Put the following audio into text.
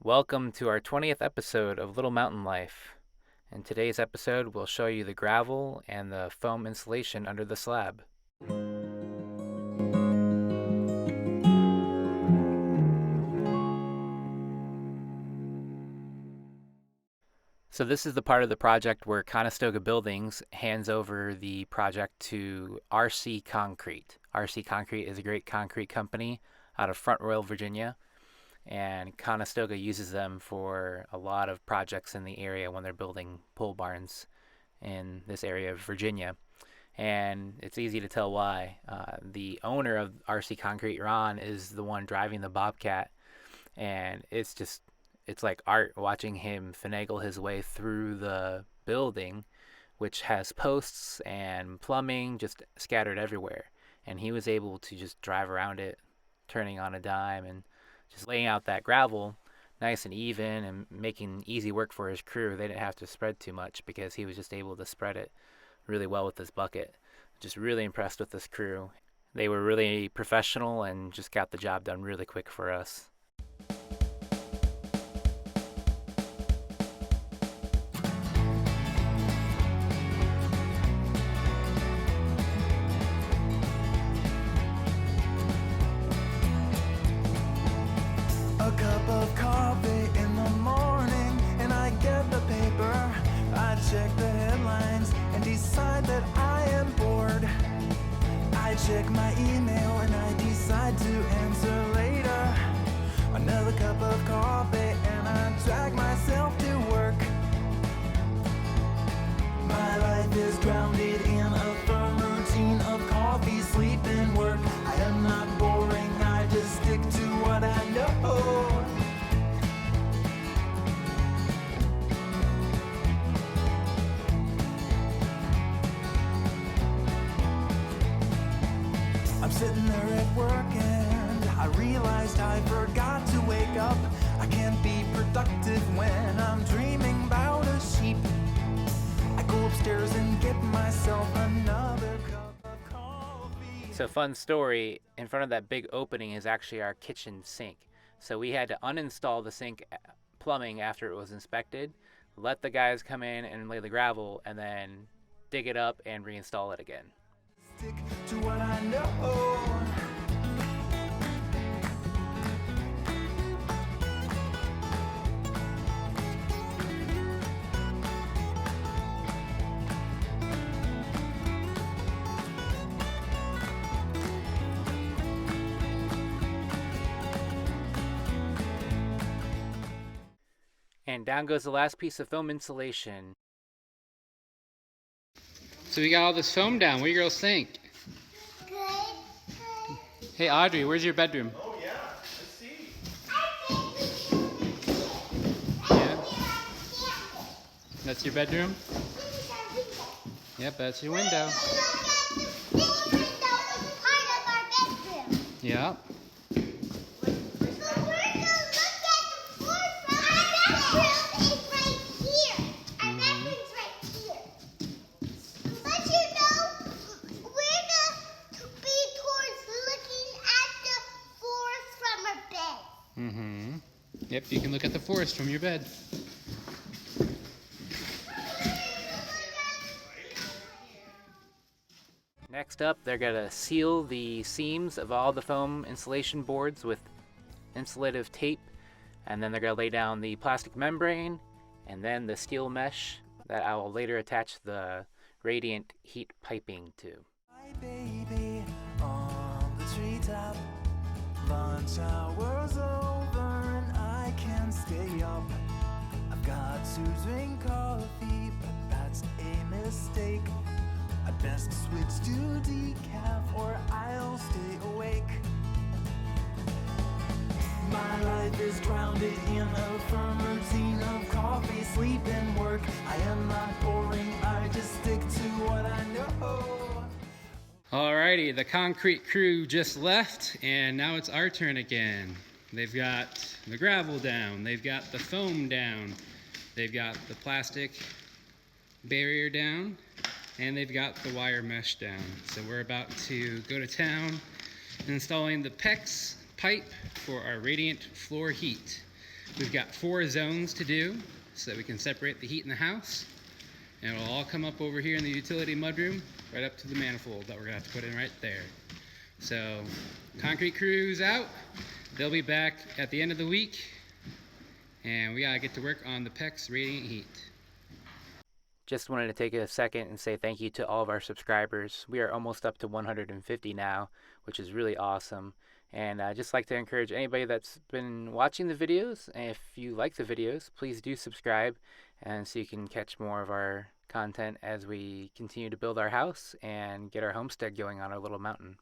Welcome to our 20th episode of Little Mountain Life. In today's episode, we'll show you the gravel and the foam insulation under the slab. So this is the part of the project where Conestoga Buildings hands over the project to RC Concrete. RC Concrete is a great concrete company out of Front Royal, Virginia, and Conestoga uses them for a lot of projects in the area when they're building pole barns in this area of Virginia. And it's easy to tell why. The owner of RC Concrete, Ron, is the one driving the Bobcat, and it's like art watching him finagle his way through the building, which has posts and plumbing just scattered everywhere. And he was able to just drive around it, turning on a dime, and just laying out that gravel nice and even and making easy work for his crew. They didn't have to spread too much because he was just able to spread it really well with this bucket. Just really impressed with this crew. They were really professional and just got the job done really quick for us. A cup of coffee in the morning and I get the paper. I check the headlines and decide that I am bored. I check my email and I decide to answer later. Another cup of coffee and I drag myself to work. My life is grounded in a firm routine of coffee, sleep, and work. I am not boring, I just stick to what I know. I'm sitting there at work and I realized I forgot to wake up. I can't be productive when I'm dreaming about a sheep. I go upstairs and get myself another cup of coffee. So, fun story, in front of that big opening is actually our kitchen sink. So we had to uninstall the sink plumbing after it was inspected, let the guys come in and lay the gravel, and then dig it up and reinstall it again. Stick to what I know. And down goes the last piece of foam insulation. So we got all this foam down. What do you girls think? Good. Hey Audrey, where's your bedroom? Oh yeah, let's see. Yeah? That's your bedroom? Yep, that's your window. This window is part of our bedroom. Yep. So we're gonna look at the floor from our bedroom is right here. Our bedroom's right here. But you know, we're gonna be towards looking at the forest from our bed. Mm-hmm. Yep, you can look at the forest from your bed. Next up, they're going to seal the seams of all the foam insulation boards with insulative tape, and then they're going to lay down the plastic membrane and then the steel mesh that I will later attach the radiant heat piping to. My baby on the treetop. Lunch hour's over and I can stay up. I've got to drink coffee, but that's a mistake. I'd best switch to decaf or I'll stay awake. My life is grounded in a firm routine of coffee, sleep, and work. I am not boring, I just stick to what I know. Alrighty, the concrete crew just left, and now it's our turn again. They've got the gravel down, they've got the foam down, they've got the plastic barrier down, and they've got the wire mesh down. So we're about to go to town installing the PEX pipe for our radiant floor heat. We've got 4 zones to do so that we can separate the heat in the house. And it'll all come up over here in the utility mudroom, right up to the manifold that we're gonna have to put in right there. So, concrete crew's out. They'll be back at the end of the week. And we gotta get to work on the PEX radiant heat. Just wanted to take a second and say thank you to all of our subscribers. We are almost up to 150 now, which is really awesome. And I'd just like to encourage anybody that's been watching the videos, and if you like the videos, please do subscribe, and so you can catch more of our content as we continue to build our house and get our homestead going on our little mountain.